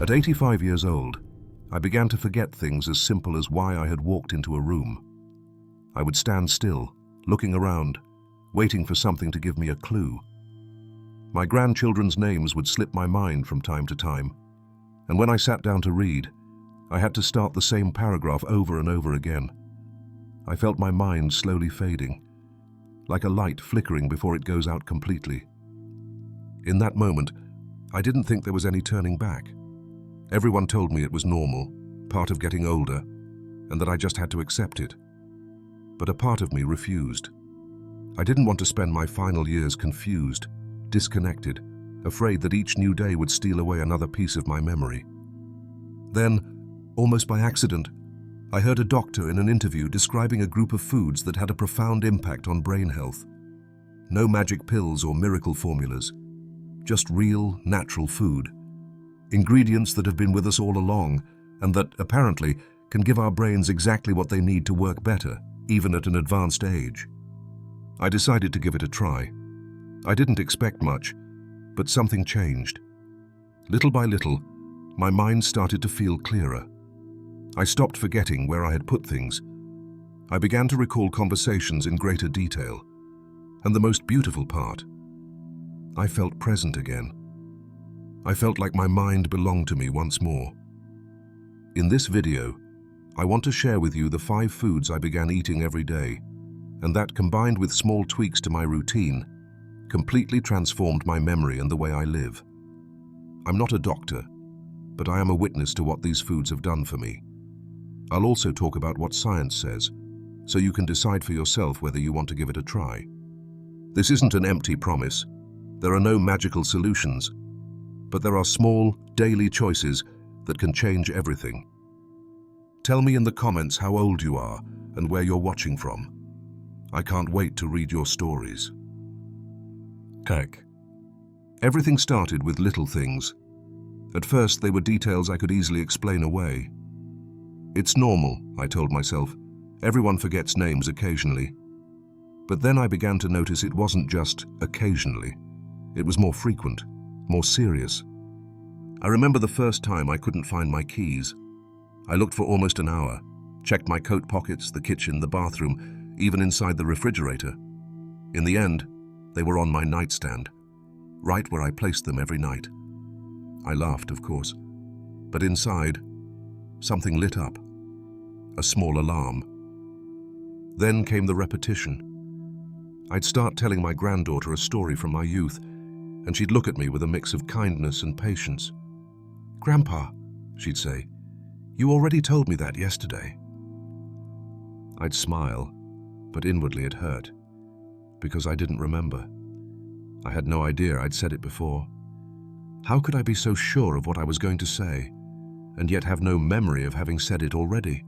At 85 years old, I began to forget things as simple as why I had walked into a room. I would stand still, looking around, waiting for something to give me a clue. My grandchildren's names would slip my mind from time to time, and when I sat down to read, I had to start the same paragraph over and over again. I felt my mind slowly fading, like a light flickering before it goes out completely. In that moment, I didn't think there was any turning back. Everyone told me it was normal, part of getting older, and that I just had to accept it. But a part of me refused. I didn't want to spend my final years confused, disconnected, afraid that each new day would steal away another piece of my memory. Then, almost by accident, I heard a doctor in an interview describing a group of foods that had a profound impact on brain health. No magic pills or miracle formulas, just real, natural food. Ingredients that have been with us all along and that, apparently, can give our brains exactly what they need to work better, even at an advanced age. I decided to give it a try. I didn't expect much, but something changed. Little by little, my mind started to feel clearer. I stopped forgetting where I had put things. I began to recall conversations in greater detail. And the most beautiful part, I felt present again. I felt like my mind belonged to me once more. In this video, I want to share with you the 5 foods I began eating every day, and that, combined with small tweaks to my routine, completely transformed my memory and the way I live. I'm not a doctor, but I am a witness to what these foods have done for me. I'll also talk about what science says, so you can decide for yourself whether you want to give it a try. This isn't an empty promise. There are no magical solutions, but there are small, daily choices that can change everything. Tell me in the comments how old you are and where you're watching from. I can't wait to read your stories. Tech. Everything started with little things. At first, they were details I could easily explain away. It's normal, I told myself. Everyone forgets names occasionally. But then I began to notice it wasn't just occasionally. It was more frequent, more serious. I remember the first time I couldn't find my keys. I looked for almost an hour, checked my coat pockets, the kitchen, the bathroom, even inside the refrigerator. In the end, they were on my nightstand, right where I placed them every night. I laughed, of course, but inside, something lit up, a small alarm. Then came the repetition. I'd start telling my granddaughter a story from my youth, and she'd look at me with a mix of kindness and patience. "Grandpa," she'd say, "you already told me that yesterday." I'd smile, but inwardly it hurt, because I didn't remember. I had no idea I'd said it before. How could I be so sure of what I was going to say, and yet have no memory of having said it already?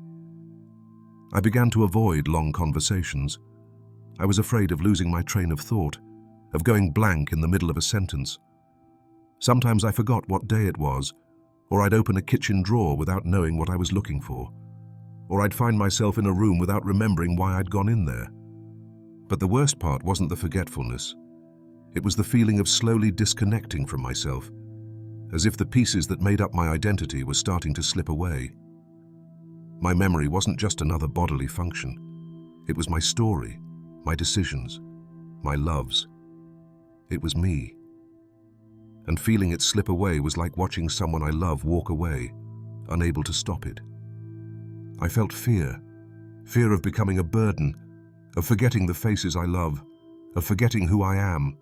I began to avoid long conversations. I was afraid of losing my train of thought, of going blank in the middle of a sentence. Sometimes I forgot what day it was, or I'd open a kitchen drawer without knowing what I was looking for, or I'd find myself in a room without remembering why I'd gone in there. But the worst part wasn't the forgetfulness. It was the feeling of slowly disconnecting from myself, as if the pieces that made up my identity were starting to slip away. My memory wasn't just another bodily function. It was my story, my decisions, my loves. It was me. And feeling it slip away was like watching someone I love walk away, unable to stop it. I felt fear of becoming a burden, of forgetting the faces I love, of forgetting who I am.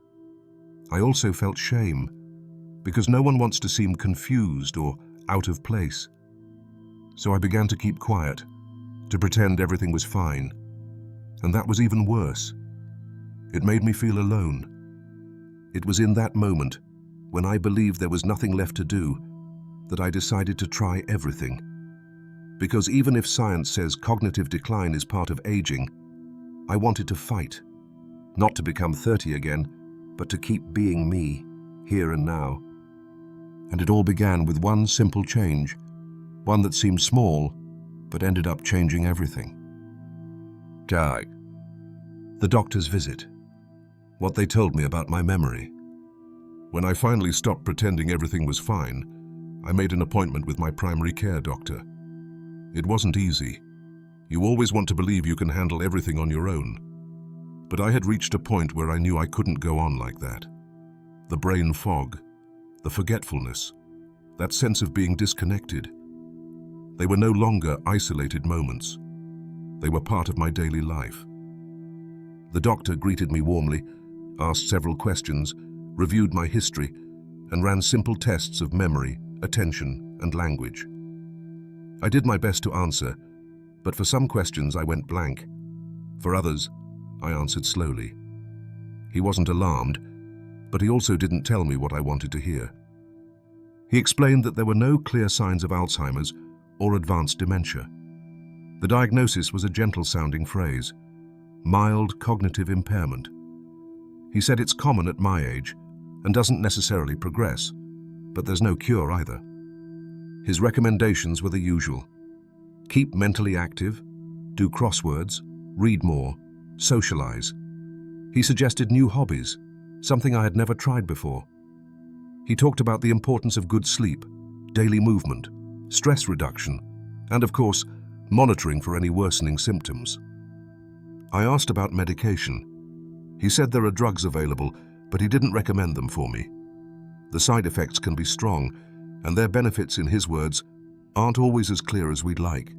I also felt shame, because no one wants to seem confused or out of place. So I began to keep quiet, to pretend everything was fine. And that was even worse. It made me feel alone. It was in that moment, when I believed there was nothing left to do, that I decided to try everything. Because even if science says cognitive decline is part of aging, I wanted to fight. Not to become 30 again, but to keep being me, here and now. And it all began with one simple change, one that seemed small, but ended up changing everything. Doug. The doctor's visit. What they told me about my memory. When I finally stopped pretending everything was fine, I made an appointment with my primary care doctor. It wasn't easy. You always want to believe you can handle everything on your own. But I had reached a point where I knew I couldn't go on like that. The brain fog, the forgetfulness, that sense of being disconnected. They were no longer isolated moments. They were part of my daily life. The doctor greeted me warmly, asked several questions, reviewed my history, and ran simple tests of memory, attention, and language. I did my best to answer, but for some questions I went blank. For others, I answered slowly. He wasn't alarmed, but he also didn't tell me what I wanted to hear. He explained that there were no clear signs of Alzheimer's or advanced dementia. The diagnosis was a gentle-sounding phrase, mild cognitive impairment. He said it's common at my age and doesn't necessarily progress, but there's no cure either. His recommendations were the usual. Keep mentally active, do crosswords, read more, socialize. He suggested new hobbies, something I had never tried before. He talked about the importance of good sleep, daily movement, stress reduction, and of course, monitoring for any worsening symptoms. I asked about medication. He said there are drugs available, but he didn't recommend them for me. The side effects can be strong, and their benefits, in his words, aren't always as clear as we'd like.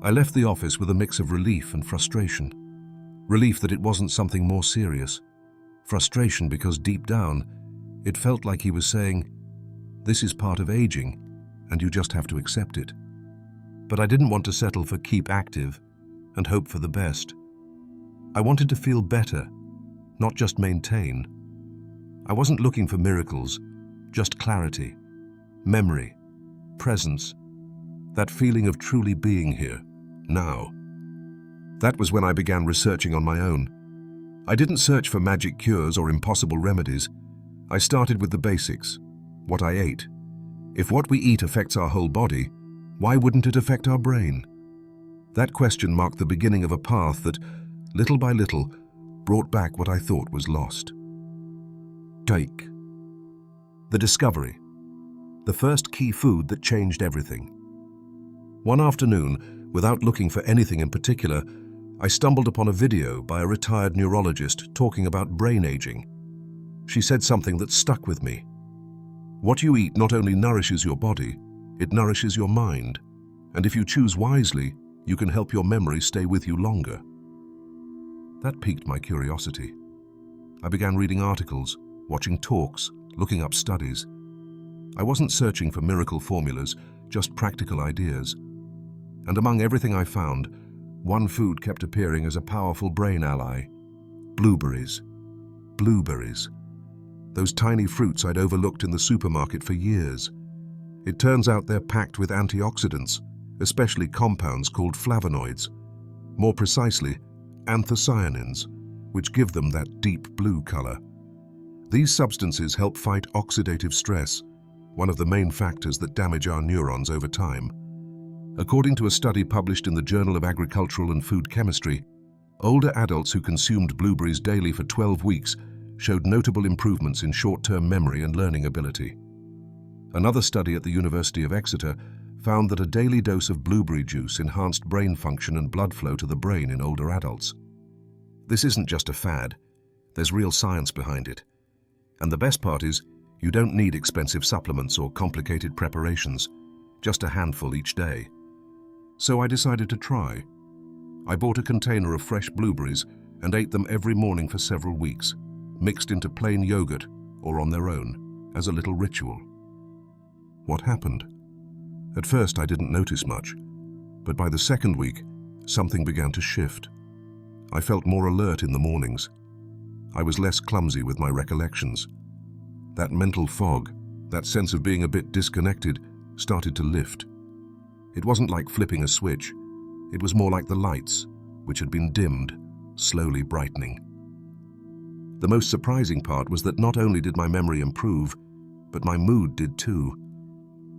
I left the office with a mix of relief and frustration. Relief that it wasn't something more serious. Frustration because deep down, it felt like he was saying, this is part of aging, and you just have to accept it. But I didn't want to settle for keep active and hope for the best. I wanted to feel better, not just maintain. I wasn't looking for miracles, just clarity, memory, presence, that feeling of truly being here, now. That was when I began researching on my own. I didn't search for magic cures or impossible remedies. I started with the basics, what I ate. If what we eat affects our whole body, why wouldn't it affect our brain? That question marked the beginning of a path that, little by little, brought back what I thought was lost. Cake. The discovery. The first key food that changed everything. One afternoon, without looking for anything in particular, I stumbled upon a video by a retired neurologist talking about brain aging. She said something that stuck with me. What you eat not only nourishes your body, it nourishes your mind. And if you choose wisely, you can help your memory stay with you longer. That piqued my curiosity. I began reading articles, watching talks, looking up studies. I wasn't searching for miracle formulas, just practical ideas. And among everything I found, one food kept appearing as a powerful brain ally. Blueberries. Blueberries. Those tiny fruits I'd overlooked in the supermarket for years. It turns out they're packed with antioxidants, especially compounds called flavonoids. More precisely, anthocyanins, which give them that deep blue color. These substances help fight oxidative stress, one of the main factors that damage our neurons over time. According to a study published in the Journal of Agricultural and Food Chemistry, older adults who consumed blueberries daily for 12 weeks showed notable improvements in short-term memory and learning ability. Another study at the University of Exeter found that a daily dose of blueberry juice enhanced brain function and blood flow to the brain in older adults. This isn't just a fad. There's real science behind it. And the best part is, you don't need expensive supplements or complicated preparations, just a handful each day. So I decided to try. I bought a container of fresh blueberries and ate them every morning for several weeks, mixed into plain yogurt or on their own, as a little ritual. What happened? At first I didn't notice much, but by the second week, something began to shift. I felt more alert in the mornings. I was less clumsy with my recollections. That mental fog, that sense of being a bit disconnected, started to lift. It wasn't like flipping a switch. It was more like the lights, which had been dimmed, slowly brightening. The most surprising part was that not only did my memory improve, but my mood did too.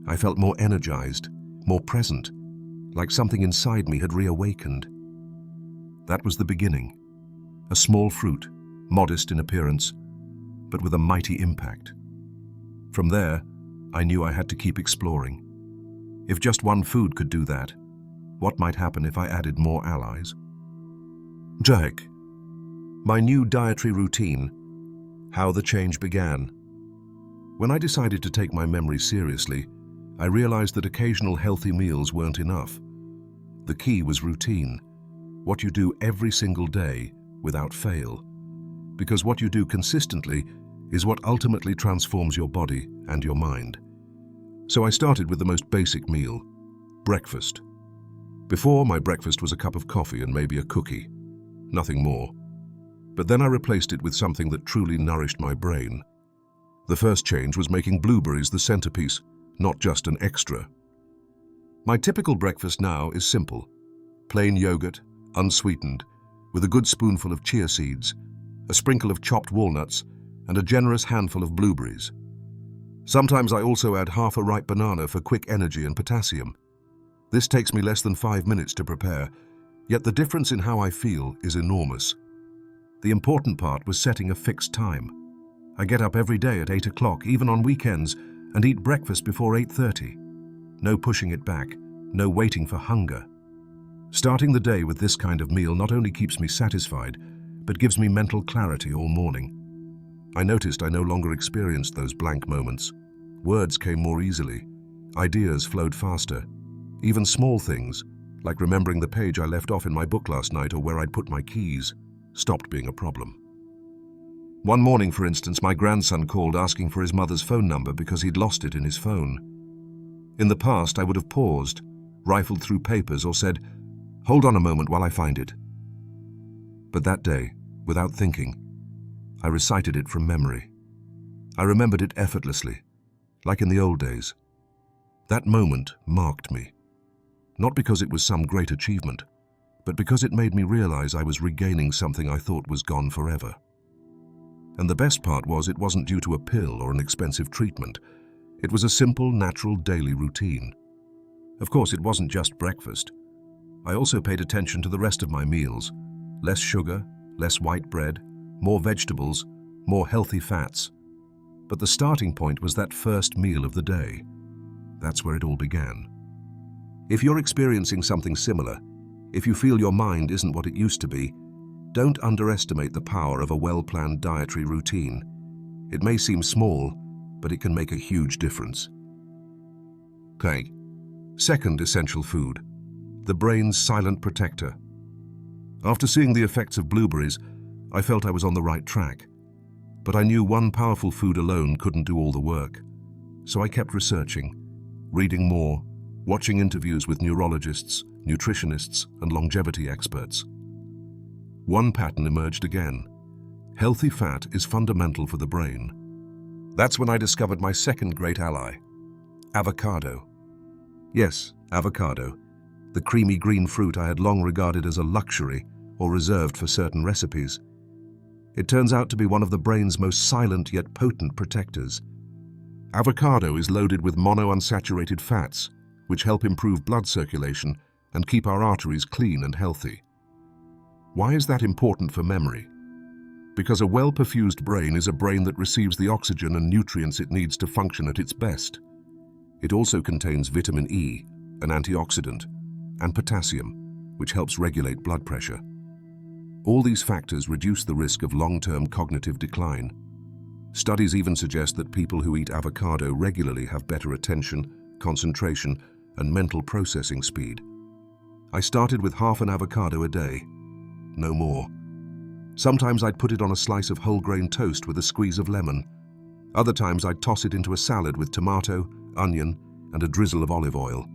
I felt more energized, more present, like something inside me had reawakened. That was the beginning. A small fruit, modest in appearance, but with a mighty impact. From there, I knew I had to keep exploring. If just one food could do that, what might happen if I added more allies? Jack. My new dietary routine. How the change began. When I decided to take my memory seriously, I realized that occasional healthy meals weren't enough. The key was routine, what you do every single day without fail. Because what you do consistently is what ultimately transforms your body and your mind. So I started with the most basic meal, breakfast. Before, my breakfast was a cup of coffee and maybe a cookie, nothing more. But then I replaced it with something that truly nourished my brain. The first change was making blueberries the centerpiece, not just an extra. My typical breakfast now is simple. Plain yogurt, unsweetened, with a good spoonful of chia seeds, a sprinkle of chopped walnuts, and a generous handful of blueberries. Sometimes I also add half a ripe banana for quick energy and potassium. This takes me less than 5 minutes to prepare, yet the difference in how I feel is enormous. The important part was setting a fixed time. I get up every day at 8 o'clock, even on weekends, and eat breakfast before 8:30. No pushing it back, no waiting for hunger. Starting the day with this kind of meal not only keeps me satisfied, but gives me mental clarity all morning. I noticed I no longer experienced those blank moments. Words came more easily. Ideas flowed faster. Even small things, like remembering the page I left off in my book last night or where I'd put my keys, stopped being a problem. One morning, for instance, my grandson called asking for his mother's phone number because he'd lost it in his phone. In the past, I would have paused, rifled through papers, or said, "Hold on a moment while I find it." But that day, without thinking, I recited it from memory. I remembered it effortlessly, like in the old days. That moment marked me, not because it was some great achievement, but because it made me realize I was regaining something I thought was gone forever. And the best part was it wasn't due to a pill or an expensive treatment. It was a simple, natural daily routine. Of course, it wasn't just breakfast. I also paid attention to the rest of my meals. Less sugar, less white bread, more vegetables, more healthy fats. But the starting point was that first meal of the day. That's where it all began. If you're experiencing something similar, if you feel your mind isn't what it used to be, don't underestimate the power of a well-planned dietary routine. It may seem small, but it can make a huge difference. Okay. Second essential food, the brain's silent protector. After seeing the effects of blueberries, I felt I was on the right track. But I knew one powerful food alone couldn't do all the work. So I kept researching, reading more, watching interviews with neurologists, nutritionists, and longevity experts. One pattern emerged again. Healthy fat is fundamental for the brain. That's when I discovered my second great ally, avocado. Yes, avocado, the creamy green fruit I had long regarded as a luxury or reserved for certain recipes. It turns out to be one of the brain's most silent yet potent protectors. Avocado is loaded with monounsaturated fats, which help improve blood circulation and keep our arteries clean and healthy. Why is that important for memory? Because a well-perfused brain is a brain that receives the oxygen and nutrients it needs to function at its best. It also contains vitamin E, an antioxidant, and potassium, which helps regulate blood pressure. All these factors reduce the risk of long-term cognitive decline. Studies even suggest that people who eat avocado regularly have better attention, concentration, and mental processing speed. I started with half an avocado a day, no more. Sometimes I'd put it on a slice of whole grain toast with a squeeze of lemon. Other times I'd toss it into a salad with tomato, onion, and a drizzle of olive oil.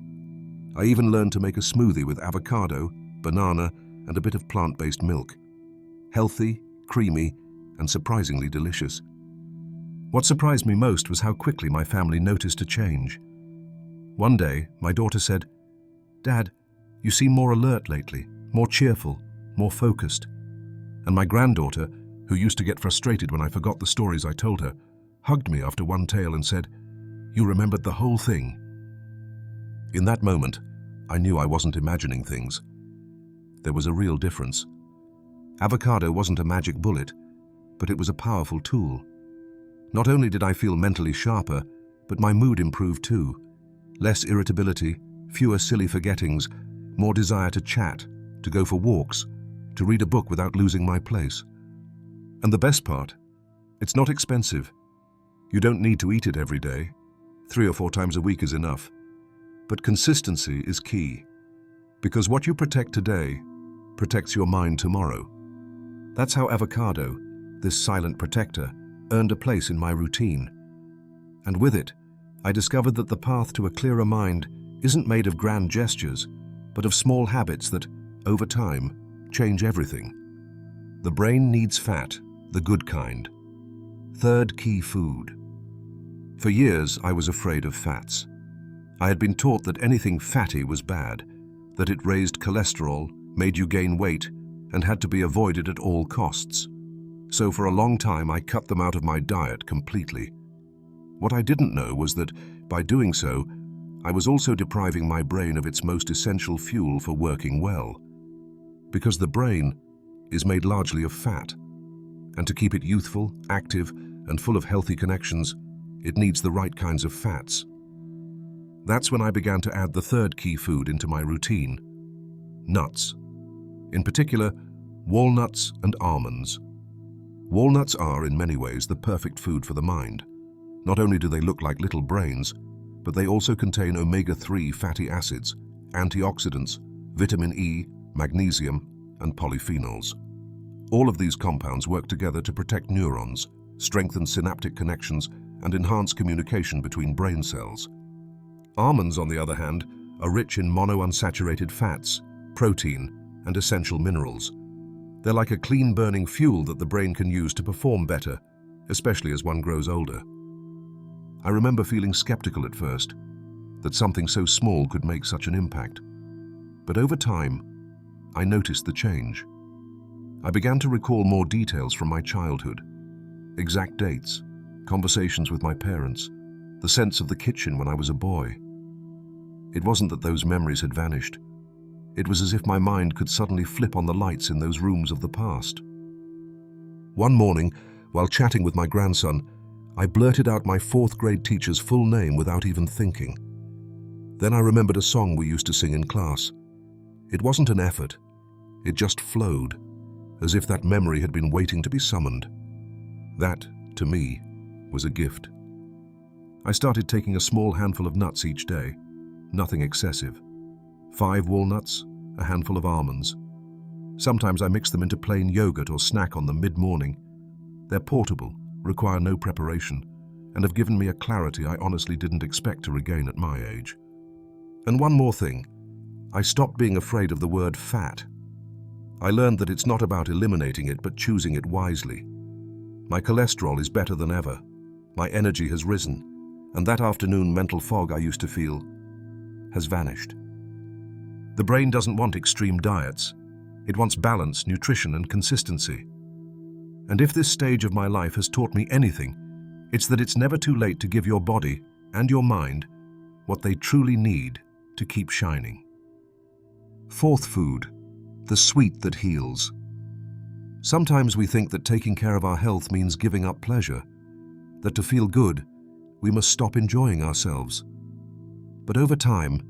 I even learned to make a smoothie with avocado, banana, and a bit of plant-based milk. Healthy, creamy, and surprisingly delicious. What surprised me most was how quickly my family noticed a change. One day, my daughter said, "Dad, you seem more alert lately, more cheerful, more focused." And my granddaughter, who used to get frustrated when I forgot the stories I told her, hugged me after one tale and said, "You remembered the whole thing." In that moment, I knew I wasn't imagining things. There was a real difference. Avocado wasn't a magic bullet, but it was a powerful tool. Not only did I feel mentally sharper, but my mood improved too. Less irritability, fewer silly forgettings, more desire to chat, to go for walks, to read a book without losing my place. And the best part, it's not expensive. You don't need to eat it every day. 3 or 4 times a week is enough. But consistency is key, because what you protect today protects your mind tomorrow. That's how avocado, this silent protector, earned a place in my routine. And with it, I discovered that the path to a clearer mind isn't made of grand gestures, but of small habits that, over time, change everything. The brain needs fat, the good kind. Third key food. For years, I was afraid of fats. I had been taught that anything fatty was bad, that it raised cholesterol, made you gain weight, and had to be avoided at all costs. So for a long time, I cut them out of my diet completely. What I didn't know was that, by doing so, I was also depriving my brain of its most essential fuel for working well. Because the brain is made largely of fat, and to keep it youthful, active, and full of healthy connections, it needs the right kinds of fats. That's when I began to add the third key food into my routine: nuts. In particular, walnuts and almonds. Walnuts are, in many ways, the perfect food for the mind. Not only do they look like little brains, but they also contain omega-3 fatty acids, antioxidants, vitamin E, magnesium, and polyphenols. All of these compounds work together to protect neurons, strengthen synaptic connections, and enhance communication between brain cells. Almonds, on the other hand, are rich in monounsaturated fats, protein, and essential minerals. They're like a clean-burning fuel that the brain can use to perform better, especially as one grows older. I remember feeling skeptical at first, that something so small could make such an impact. But over time, I noticed the change. I began to recall more details from my childhood: exact dates, conversations with my parents, the sense of the kitchen when I was a boy. It wasn't that those memories had vanished. It was as if my mind could suddenly flip on the lights in those rooms of the past. One morning, while chatting with my grandson, I blurted out my 4th grade teacher's full name without even thinking. Then I remembered a song we used to sing in class. It wasn't an effort. It just flowed, as if that memory had been waiting to be summoned. That, to me, was a gift. I started taking a small handful of nuts each day, nothing excessive. 5 walnuts, a handful of almonds. Sometimes I mix them into plain yogurt or snack on them mid-morning. They're portable, require no preparation, and have given me a clarity I honestly didn't expect to regain at my age. And one more thing, I stopped being afraid of the word fat. I learned that it's not about eliminating it, but choosing it wisely. My cholesterol is better than ever. My energy has risen, and that afternoon mental fog I used to feel has vanished. The brain doesn't want extreme diets. It wants balance, nutrition, and consistency. And if this stage of my life has taught me anything, it's that it's never too late to give your body and your mind what they truly need to keep shining. 4th food, the sweet that heals. Sometimes we think that taking care of our health means giving up pleasure, that to feel good, we must stop enjoying ourselves. But over time,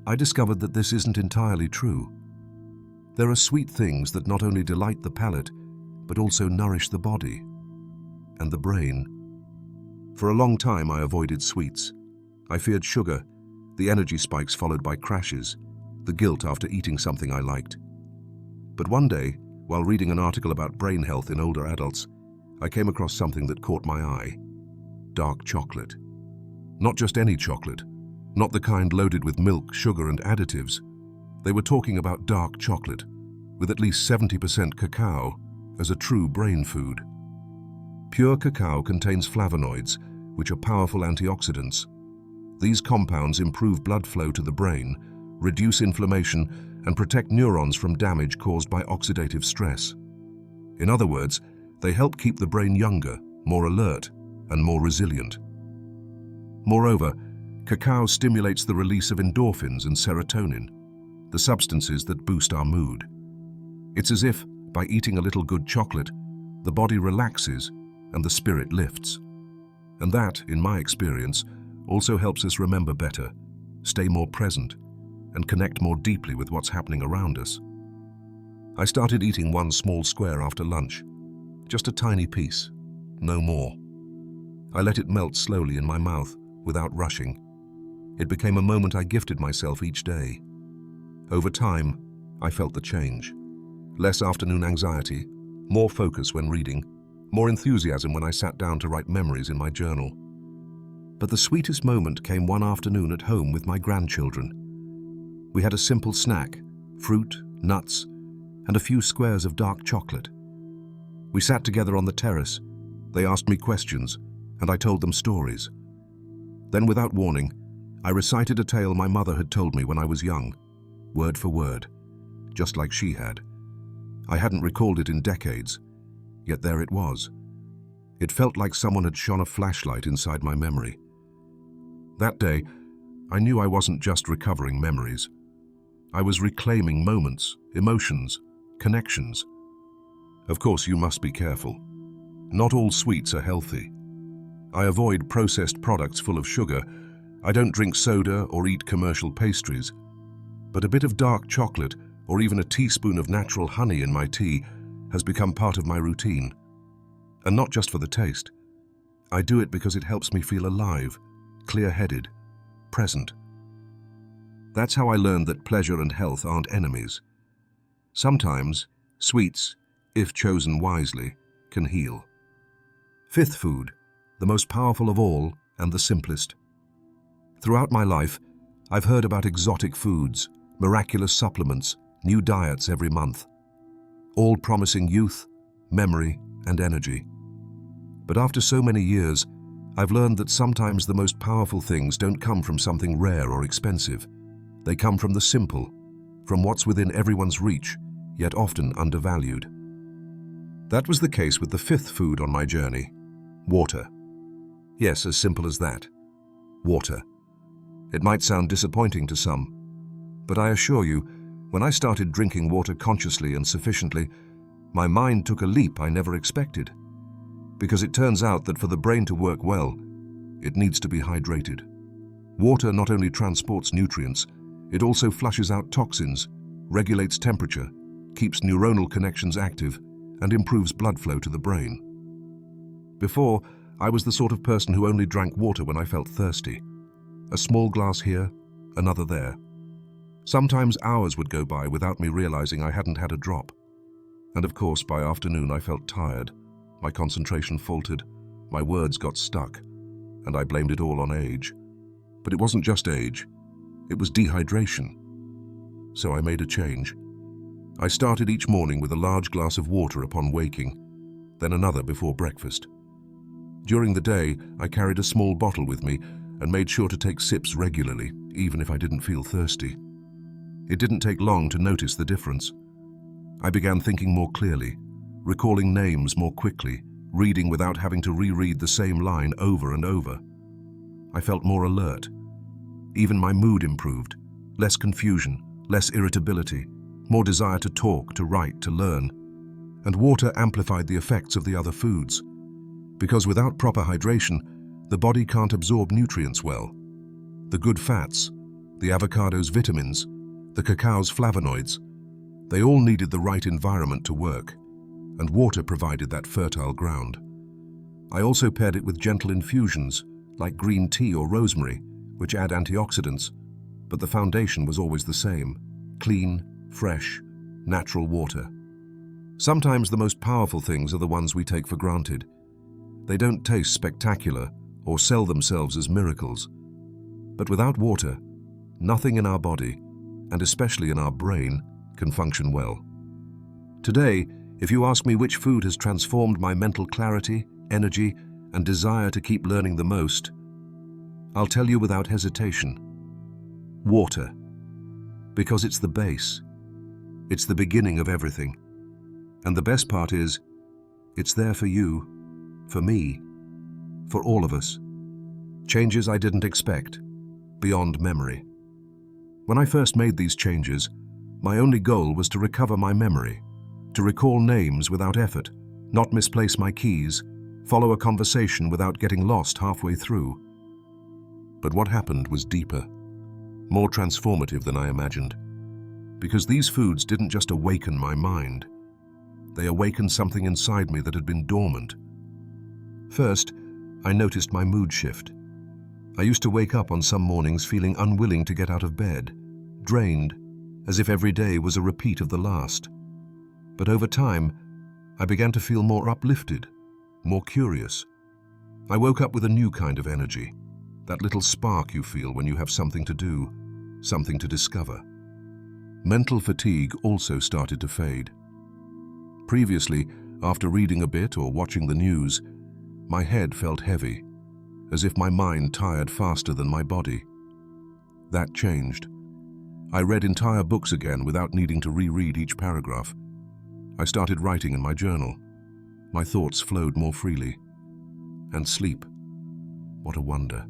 I discovered that this isn't entirely true. There are sweet things that not only delight the palate, but also nourish the body and the brain. For a long time, I avoided sweets. I feared sugar, the energy spikes followed by crashes, the guilt after eating something I liked. But one day, while reading an article about brain health in older adults, I came across something that caught my eye: dark chocolate. Not just any chocolate, not the kind loaded with milk, sugar, and additives. They were talking about dark chocolate, with at least 70% cacao, as a true brain food. Pure cacao contains flavonoids, which are powerful antioxidants. These compounds improve blood flow to the brain, reduce inflammation, and protect neurons from damage caused by oxidative stress. In other words, they help keep the brain younger, more alert, and more resilient. Moreover, cacao stimulates the release of endorphins and serotonin, the substances that boost our mood. It's as if, by eating a little good chocolate, the body relaxes and the spirit lifts. And that, in my experience, also helps us remember better, stay more present, and connect more deeply with what's happening around us. I started eating one small square after lunch, just a tiny piece, no more. I let it melt slowly in my mouth without rushing. It became a moment I gifted myself each day. Over time, I felt the change. Less afternoon anxiety, more focus when reading, more enthusiasm when I sat down to write memories in my journal. But the sweetest moment came one afternoon at home with my grandchildren. We had a simple snack, fruit, nuts, and a few squares of dark chocolate. We sat together on the terrace. They asked me questions, and I told them stories. Then, without warning, I recited a tale my mother had told me when I was young, word for word, just like she had. I hadn't recalled it in decades, yet there it was. It felt like someone had shone a flashlight inside my memory. That day, I knew I wasn't just recovering memories. I was reclaiming moments, emotions, connections. Of course, you must be careful. Not all sweets are healthy. I avoid processed products full of sugar. I don't drink soda or eat commercial pastries. But a bit of dark chocolate or even a teaspoon of natural honey in my tea has become part of my routine. And not just for the taste. I do it because it helps me feel alive, clear-headed, present. That's how I learned that pleasure and health aren't enemies. Sometimes, sweets, if chosen wisely, can heal. Fifth food, the most powerful of all and the simplest. Throughout my life, I've heard about exotic foods, miraculous supplements, new diets every month, all promising youth, memory, and energy. But after so many years, I've learned that sometimes the most powerful things don't come from something rare or expensive. They come from the simple, from what's within everyone's reach, yet often undervalued. That was the case with the fifth food on my journey, water. Yes, as simple as that. Water. It might sound disappointing to some, but I assure you, when I started drinking water consciously and sufficiently, my mind took a leap I never expected. Because it turns out that for the brain to work well, it needs to be hydrated. Water not only transports nutrients, it also flushes out toxins, regulates temperature, keeps neuronal connections active, and improves blood flow to the brain. Before, I was the sort of person who only drank water when I felt thirsty. A small glass here, another there. Sometimes hours would go by without me realizing I hadn't had a drop. And of course, by afternoon I felt tired. My concentration faltered, my words got stuck, and I blamed it all on age. But it wasn't just age, it was dehydration. So I made a change. I started each morning with a large glass of water upon waking, then another before breakfast. During the day, I carried a small bottle with me and made sure to take sips regularly, even if I didn't feel thirsty. It didn't take long to notice the difference. I began thinking more clearly, recalling names more quickly, reading without having to reread the same line over and over. I felt more alert. Even my mood improved. Less confusion, less irritability, more desire to talk, to write, to learn. And water amplified the effects of the other foods. Because without proper hydration, the body can't absorb nutrients well. The good fats, the avocado's vitamins, the cacao's flavonoids, they all needed the right environment to work, and water provided that fertile ground. I also paired it with gentle infusions, like green tea or rosemary, which add antioxidants, but the foundation was always the same: clean, fresh, natural water. Sometimes the most powerful things are the ones we take for granted. They don't taste spectacular or sell themselves as miracles. But without water, nothing in our body, and especially in our brain, can function well. Today, if you ask me which food has transformed my mental clarity, energy, and desire to keep learning the most, I'll tell you without hesitation: water. Because it's the base. It's the beginning of everything. And the best part is, it's there for you, for me, for all of us. Changes I didn't expect, beyond memory. When I first made these changes, my only goal was to recover my memory, to recall names without effort, not misplace my keys, follow a conversation without getting lost halfway through. But what happened was deeper, more transformative than I imagined, because these foods didn't just awaken my mind. They awakened something inside me that had been dormant. First, I noticed my mood shift. I used to wake up on some mornings feeling unwilling to get out of bed, drained, as if every day was a repeat of the last. But over time, I began to feel more uplifted, more curious. I woke up with a new kind of energy, that little spark you feel when you have something to do, something to discover. Mental fatigue also started to fade. Previously, after reading a bit or watching the news, my head felt heavy, as if my mind tired faster than my body. That changed. I read entire books again without needing to reread each paragraph. I started writing in my journal. My thoughts flowed more freely. And sleep. What a wonder.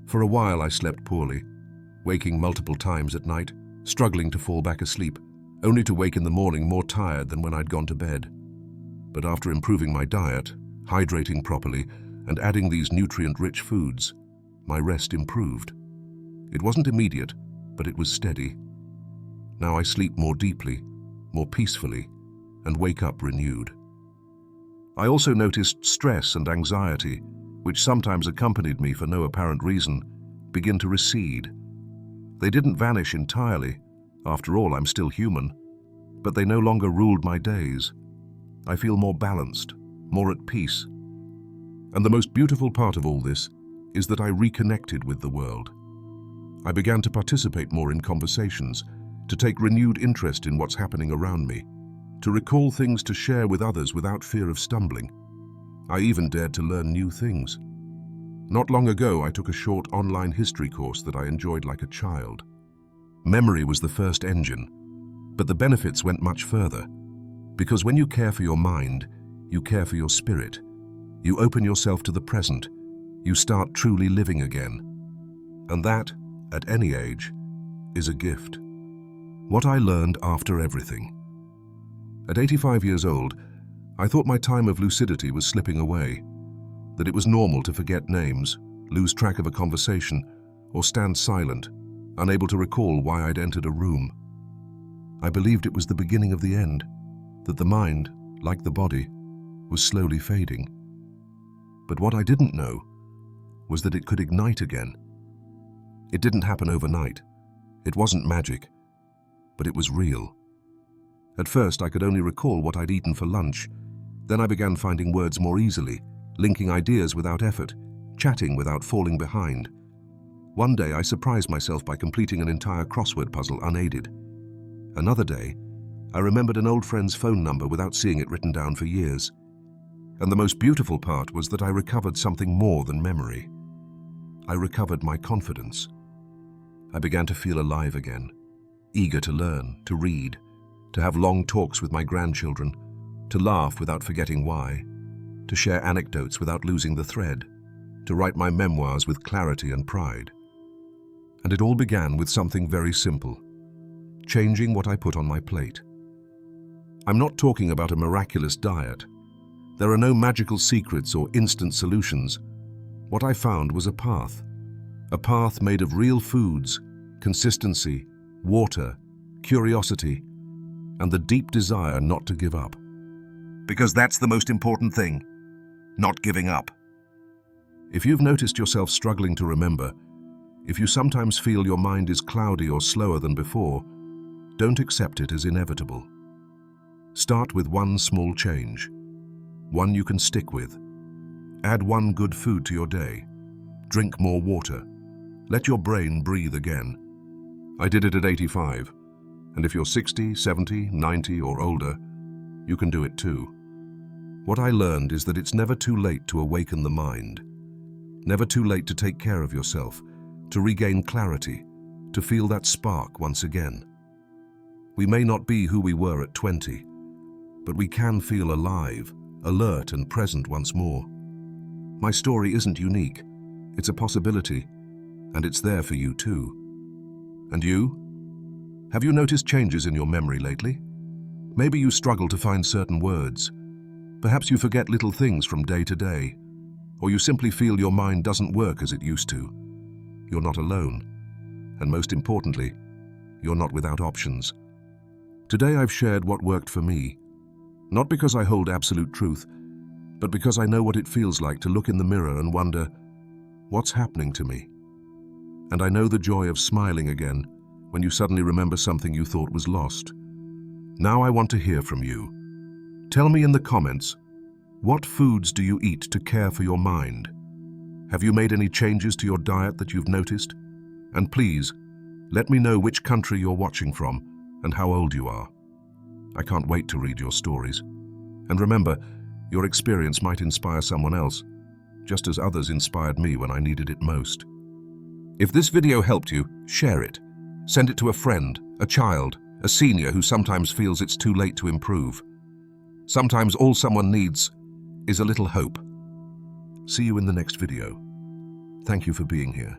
For a while I slept poorly, waking multiple times at night, struggling to fall back asleep, only to wake in the morning more tired than when I'd gone to bed. But after improving my diet, hydrating properly, and adding these nutrient-rich foods, my rest improved. It wasn't immediate, but it was steady. Now I sleep more deeply, more peacefully, and wake up renewed. I also noticed stress and anxiety, which sometimes accompanied me for no apparent reason, begin to recede. They didn't vanish entirely. After all, I'm still human. But they no longer ruled my days. I feel more balanced, more at peace. And the most beautiful part of all this is that I reconnected with the world. I began to participate more in conversations, to take renewed interest in what's happening around me, to recall things to share with others without fear of stumbling. I even dared to learn new things. Not long ago, I took a short online history course that I enjoyed like a child. Memory was the first engine, but the benefits went much further. Because when you care for your mind, you care for your spirit. You open yourself to the present. You start truly living again. And that, at any age, is a gift. What I learned after everything. At 85 years old, I thought my time of lucidity was slipping away, that it was normal to forget names, lose track of a conversation, or stand silent, unable to recall why I'd entered a room. I believed it was the beginning of the end, that the mind, like the body, was slowly fading. But what I didn't know was that it could ignite again. It didn't happen overnight. It wasn't magic, but it was real. At first, I could only recall what I'd eaten for lunch. Then I began finding words more easily, linking ideas without effort, chatting without falling behind. One day, I surprised myself by completing an entire crossword puzzle unaided. Another day, I remembered an old friend's phone number without seeing it written down for years. And the most beautiful part was that I recovered something more than memory. I recovered my confidence. I began to feel alive again, eager to learn, to read, to have long talks with my grandchildren, to laugh without forgetting why, to share anecdotes without losing the thread, to write my memoirs with clarity and pride. And it all began with something very simple, changing what I put on my plate. I'm not talking about a miraculous diet. There are no magical secrets or instant solutions. What I found was a path made of real foods, consistency, water, curiosity, and the deep desire not to give up. Because that's the most important thing, not giving up. If you've noticed yourself struggling to remember, if you sometimes feel your mind is cloudy or slower than before, don't accept it as inevitable. Start with one small change, one you can stick with. Add one good food to your day. Drink more water. Let your brain breathe again. I did it at 85, and if you're 60, 70, 90 or older, you can do it too. What I learned is that it's never too late to awaken the mind. Never too late to take care of yourself, to regain clarity, to feel that spark once again. We may not be who we were at 20, but we can feel alive, alert and present once more. My story isn't unique. It's a possibility, and it's there for you too. And you? Have you noticed changes in your memory lately? Maybe you struggle to find certain words. Perhaps you forget little things from day to day. or you simply feel your mind doesn't work as it used to, you're not alone. And most importantly, you're not without options. Today I've shared what worked for me, not because I hold absolute truth, but because I know what it feels like to look in the mirror and wonder, what's happening to me? And I know the joy of smiling again when you suddenly remember something you thought was lost. Now I want to hear from you. Tell me in the comments, what foods do you eat to care for your mind? Have you made any changes to your diet that you've noticed? And please, let me know which country you're watching from and how old you are. I can't wait to read your stories. And remember, your experience might inspire someone else, just as others inspired me when I needed it most. If this video helped you, share it. Send it to a friend, a child, a senior who sometimes feels it's too late to improve. Sometimes all someone needs is a little hope. See you in the next video. Thank you for being here.